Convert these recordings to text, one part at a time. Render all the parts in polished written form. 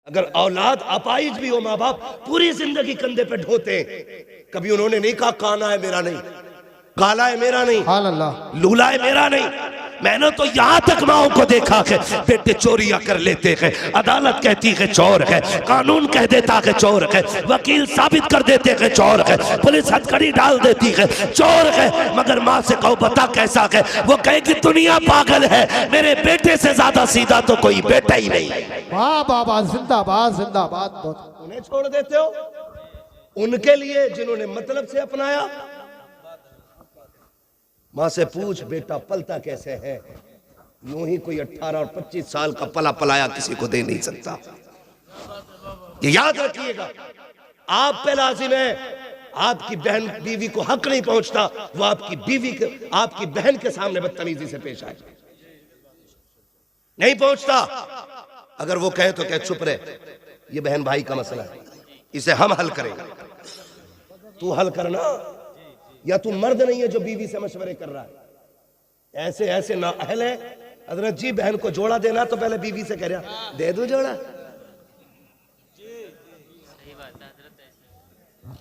अगर औलाद अपाइज भी हो, माँ बाप पूरी जिंदगी कंधे पे ढोते हैं, कभी उन्होंने नहीं कहा काना है मेरा नहीं, काला है मेरा नहीं, लूला है मेरा नहीं। मैंने तो यहाँ तक माओ को देखा है बेटे चोरियां कर लेते हैं, अदालत कहती है चोर है, कानून कह देता है चोर है, वकील साबित कर देते हैं चोर है, पुलिस हथकड़ी डाल देती है चोर है, मगर माँ से कहो बता कैसा है, वो कहे कि दुनिया पागल है, मेरे बेटे से ज्यादा सीधा तो कोई बेटा ही नहीं। वाह बाबा, जिंदाबाद जिंदाबाद। उन्हें छोड़ देते हो उनके लिए जिन्होंने मतलब से अपनाया। माँ से पूछ बेटा पलता कैसे है, यूं ही कोई 18 और 25 साल का पला पलाया किसी को दे नहीं सकता। ये याद रखिएगा, आप पे लाजिम है, आपकी बहन बीवी को हक नहीं पहुंचता, वो आपकी बीवी के आपकी बहन के सामने बदतमीजी से पेश आए, नहीं पहुंचता। अगर वो कहे तो कहे चुप रहे, ये बहन भाई का मसला है, इसे हम हल करेंगे, तू हल करना, या तू मर्द नहीं है जो बीवी से मशवरे कर रहा है। ऐसे ऐसे ना अहल है। हजरत जी बहन को जोड़ा देना तो पहले बीवी से कह रहा दे दो जोड़ा,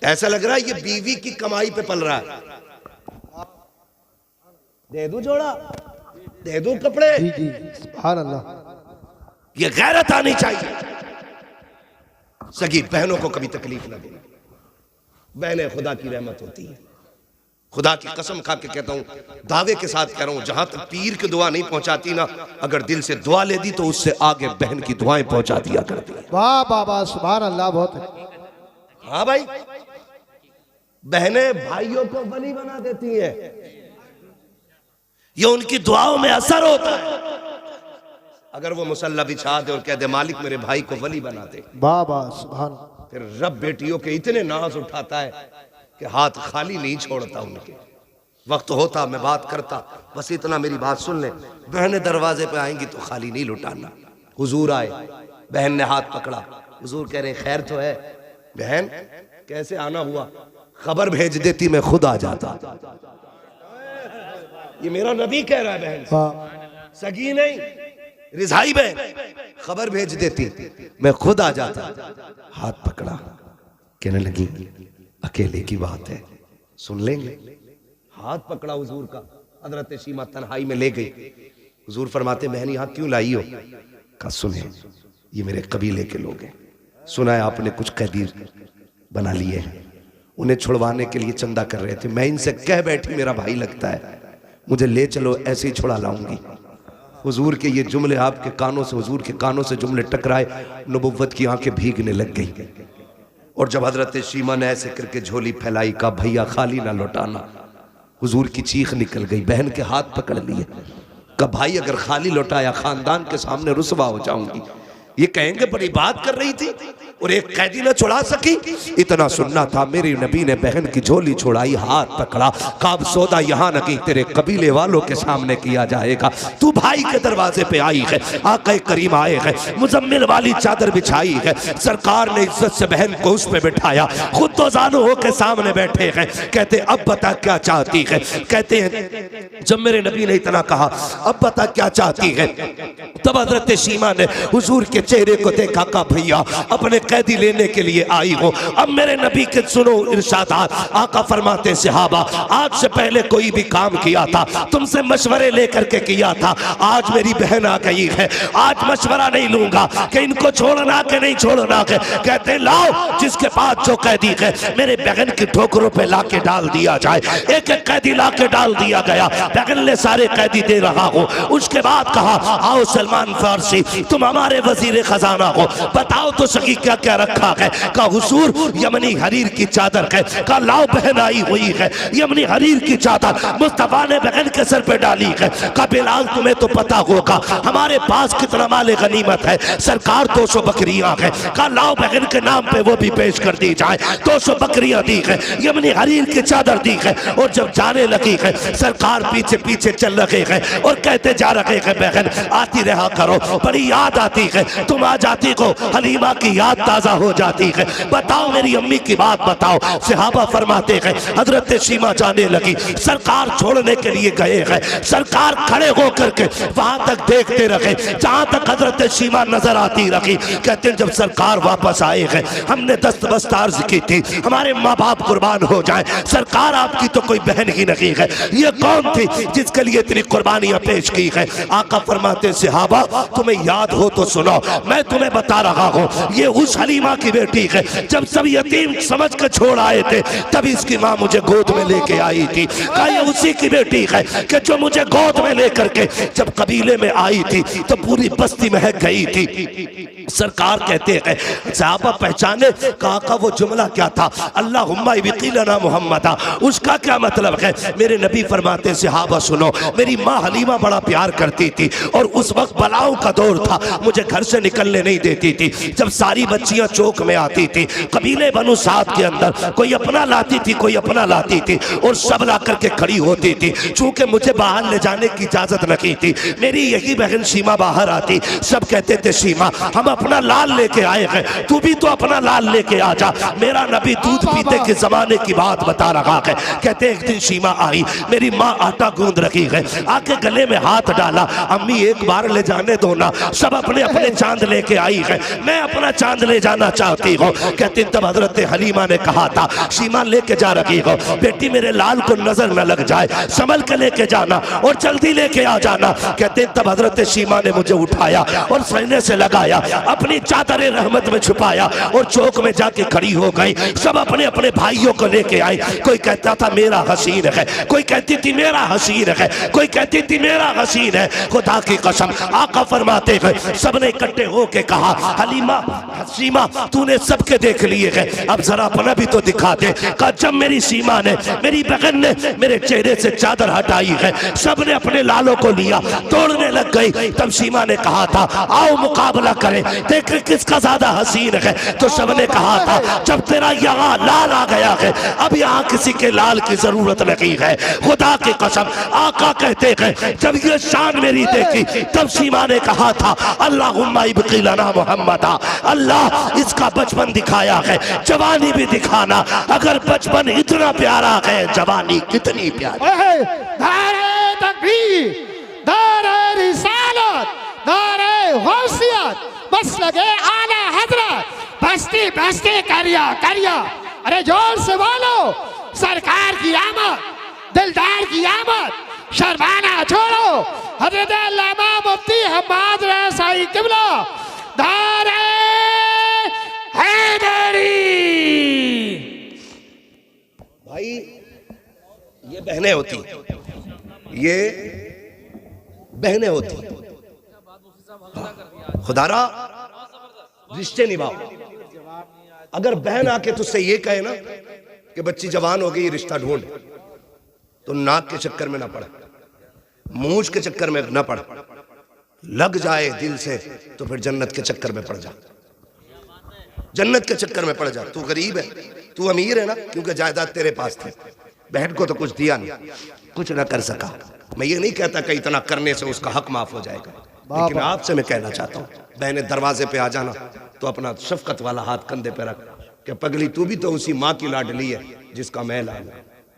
ऐसा लग रहा है ये बीवी की कमाई पे पल रहा है। दे दो जोड़ा, दे दो कपड़े, सुभान अल्लाह। ये गैरत आनी चाहिए। सगी बहनों को कभी तकलीफ ना देना, बहनें खुदा की रहमत होती है। खुदा की कसम खा के कहता हूं, दावे के साथ कह रहा हूं, जहां तक पीर की दुआ नहीं पहुंचाती ना, अगर दिल से दुआ ले दी तो उससे आगे बहन की दुआएं पहुंचा दिया करती है। वाह बाबा, सुभान अल्लाह। बहुत हाँ भाई, बहनें भाइयों को वली बना देती हैं, ये उनकी दुआओं में असर होता है। अगर वो मुसल्ला बिछा दे और कह दे मालिक मेरे भाई को वली बना दे, बाबा सुभान, फिर रब बेटियों के इतने नाज उठाता है कि हाथ खाली नहीं छोड़ता। उनके वक्त होता मैं बात करता, बस इतना मेरी बात सुन ले, बहनें दरवाजे पे आएंगी तो खाली नहीं लुटाना। हुजूर आए, बहन ने हाथ पकड़ा, हुजूर कह रहे खैर तो है। बहन कैसे आना हुआ, खबर भेज देती मैं खुद आ जाता। ये मेरा नबी कह रहा है, बहन सगी नहीं रिजाई बहन, खबर भेज देती मैं खुद आ जाता। हाथ पकड़ा, कहने लगी अकेले की बात है, सुन लेंगे। हाथ पकड़ा हुजूर का, हजरत शीमा तन्हाई में ले गई। हुजूर फरमाते बहन यहाँ क्यों लाई हो? कहा सुने ये मेरे कबीले के लोग हैं, सुना है आपने कुछ कैदी बना लिए हैं, उन्हें छुड़वाने के लिए चंदा कर रहे थे, मैं इनसे कह बैठी मेरा भाई लगता है, मुझे ले चलो ऐसे ही छुड़ा लाऊंगी। हुजूर के ये जुमले आपके कानों से, हुजूर के कानों से जुमले टकराए, नबुव्वत की आंखें भीगने लग गई। और जब हजरत शीमा ने ऐसे करके झोली फैलाई, का भैया खाली ना लौटाना, हुजूर की चीख निकल गई। बहन के हाथ पकड़ लिए, का भाई अगर खाली लौटाया खानदान के सामने रुसवा हो जाऊंगी। ये कहेंगे बड़ी बात कर रही थी और एक कैदी न छुड़ा सकी। इतना सुनना था, मेरे नबी ने बहन की झोली छुड़ाई, हाथ पकड़ा, काब सौदा यहाँ नहीं तेरे कबीले वालों के सामने किया जाएगा। तू भाई के दरवाजे पे आई है, आक़ा करीम आए हैं, मुजम्मिल वाली चादर बिछाई है, सरकार ने इज्जत से बहन को उस पे बिठाया, खुद तो जानो हो के सामने बैठे हैं। कहते अब बता क्या चाहती है? कहते हैं जब मेरे नबी ने इतना कहा अब बता क्या चाहती है, तब हजरत शीमा ने हुजूर के चेहरे को देखा, का भैया अपने कैदी लेने के लिए आई हो। अब मेरे नबी के सुनो इरशादात, आका फरमाते सहाबा आज से पहले कोई भी काम किया था तुमसे मशवरे लेकर के किया था, आज मेरी बहन आ गई है, आज मशवरा नहीं लूंगा कि इनको छोड़ना के नहीं छोड़ना के। कहते लाओ जिसके पास जो कैदी है मेरे बहन की ठोकरों पे ला के डाल दिया जाए। एक एक कैदी ला के डाल दिया गया, बहन ने सारे कैदी दे रहा हो। उसके बाद कहा आओ सलमान फारसी तुम हमारे वजीर खजाना हो, बताओ तो सही क्या क्या रखा है? का हुजूर यमनी हरीर की चादर है, का लाओ बहन आई हुई है, यमनी हरीर की चादर मुस्तफा ने बहन के सर पे डाली है। का बिलाल तुम्हें तो पता होगा हमारे पास कितना माले गनीमत है, सरकार 200 बकरियां है, का लाओ बहन के नाम पे वो भी पेश कर दी जाए। 200 बकरियां दी है, यमनी हरीर की चादर दी है। और जब जाने लगी है सरकार पीछे पीछे चल रहे हैं और कहते जा रहे हैं बहन आती रहा करो, बड़ी याद आती है, तुम आ जाती हो, हलीमा की याद ताजा हो जाती है। बताओ मेरी अम्मी की बात बताओ। सहाबा फरमाते हैं हजरत सीमा जाने लगी, सरकार छोड़ने के लिए गए हैं, सरकार खड़े होकर के वहां तक देखते रहे जहां तक हजरत सीमा नजर आती रही। कहते जब सरकार वापस आए हैं हमने दस्तबस्त अर्ज की थी हमारे माँ बाप कुर्बान हो जाए, सरकार आपकी तो कोई बहन ही नहीं है, ये कौन थी जिसके लिए इतनी कुर्बानियां पेश की है। आका फरमाते सहाबा तुम्हें याद हो तो सुनो, मैं तुम्हें बता रहा हूँ ये उस हलीमा की बेटी है, जब सब यतीम समझ कर छोड़ आए थे तभी इसकी माँ मुझे गोद में लेके आई थी। कहा ये उसी की बेटी है कि जो मुझे गोद में लेकर के जब कबीले में आई थी तो पूरी बस्ती महक गई थी। सरकार कहते हैं सहाबा पहचाने, कहा का वो जुमला क्या था, अल्लाहुम्मा इब्क़िलना मुहम्मदा, उसका क्या मतलब है। मेरे नबी फरमाते सहाबा सुनो, मेरी माँ हलीमा बड़ा प्यार करती थी और उस वक्त बलाओं का दौर था, मुझे घर से निकलने नहीं देती थी। जब सारी बच्चियां चौक में आती थी कबीले बनु साद के अंदर, कोई अपना लाती थी कोई अपना लाती थी और सब ला करके खड़ी होती थी। चूंकि मुझे बाहर ले जाने की इजाजत नहीं थी, मेरी यही बहन सीमा बाहर आती, सब कहते थे सीमा हम अपना लाल लेके आए हैं, तू भी तो अपना लाल लेके आ जा। मेरा नबी दूध पीते के जमाने की बात बता रहा है। कहते एक दिन सीमा आई, मेरी माँ आटा गूंद रखी है, आके गले में हाथ डाला, अम्मी एक बार ले जाने दो ना, सब अपने अपने चांद लेके आई है, मैं अपना चांद ले जाना चाहती हूँ। कहते तब हजरत हलीमा ने कहा था सीमा लेके जा रही हो, बेटी मेरे लाल को नजर न लग जाए, संभल के लेके जाना और जल्दी लेके आ जाना। कहते तब हजरत सीमा ने मुझे उठाया और सीने से लगाया, अपनी चादर रहमत में छुपाया और चौक में जाके खड़ी हो गई। सब अपने अपने भाइयों को लेके आए, कोई कहता था मेरा हसीन है, कोई कहती थी मेरा हसीन है, कोई कहती थी मेरा हसीन है। खुदा की कसम आका फरमाते हैं सबने इकट्ठे होके कहा हलीमा सीमा तूने सबके देख लिए है, अब जरा अपना भी तो दिखा दे। कहा जब मेरी सीमा ने मेरी बहन ने मेरे चेहरे से चादर हटाई है, सबने अपने लालों को लिया, तोड़ने लग गई। तब सीमा ने कहा था आओ मुकाबला करें, देख किसका ज्यादा हसीन है। तो सबने कहा था जब तेरा यहाँ लाल आ गया है अब यहाँ किसी के लाल की जरूरत नहीं है। खुदा की कसम आका कहते हैं जब ये शान मेरी देखी तब सीमा ने कहा था अल्लाहुम्मा इब्क़िलना मुहम्मदा, अल्लाह इसका बचपन दिखाया है, जवानी भी दिखाना, अगर बचपन इतना प्यारा है जवानी कितनी प्यारी। नारे तकबीर, नारे रिसालत, नारे गौसियत, बस लगे आला हजरत, बस्ती बस्ती करिया करिया। अरे जोर से बोलो सरकार की आमद, दिलदार की आमद, शर्माना छोड़ो। हजरत अल्लामा मुफ्ती हम्माद रसाई किबला नारे हैदरी। भाई ये बहनें होती, ये बहनें होती, खुदारा रिश्ते निभाओ। अगर बहन आके तुझसे ये कहे ना कि बच्ची जवान हो गई रिश्ता ढूंढ, तो नाक के चक्कर में ना पड़, मूंछ के चक्कर में ना पड़, लग जाए दिल से तो फिर जन्नत के चक्कर में पड़ जा, जन्नत के चक्कर में पड़ जा। तू गरीब है, तू अमीर है ना, क्योंकि जायदाद तेरे पास थी, बहन को तो कुछ दिया नहीं, कुछ ना कर सका। मैं ये नहीं कहता कि इतना करने से उसका हक माफ हो जाएगा, लेकिन आपसे मैं कहना चाहता हूँ बहने दरवाजे पे आ जाना तो अपना शफकत वाला हाथ कंधे पे रख कि पगली तू भी तो उसी माँ की लाडली है जिसका मैं लाल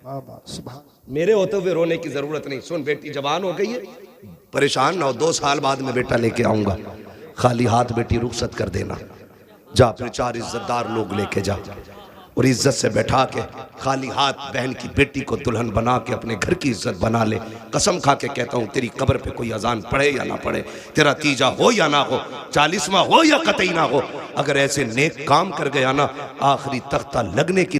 हूं, मेरे होते हुए रोने की जरूरत नहीं। सुन बेटी जवान हो गई है, परेशान ना हो, 2 साल बाद में बेटा लेके आऊंगा, खाली हाथ बेटी रुखसत कर देना, जा फिर 4 इज्जतदार लोग लेके जा और इज्जत से बैठा के खाली हाथ बहन की बेटी को दुल्हन बना के अपने घर की इज्जत बना ले। कसम खा के कहता हूँ तेरी कब्र पे कोई अजान पढ़े या ना पढ़े, तेरा तीजा हो या ना हो, 40वां हो या कतई ना हो, अगर ऐसे नेक काम कर गया ना आखिरी तख्ता लगने की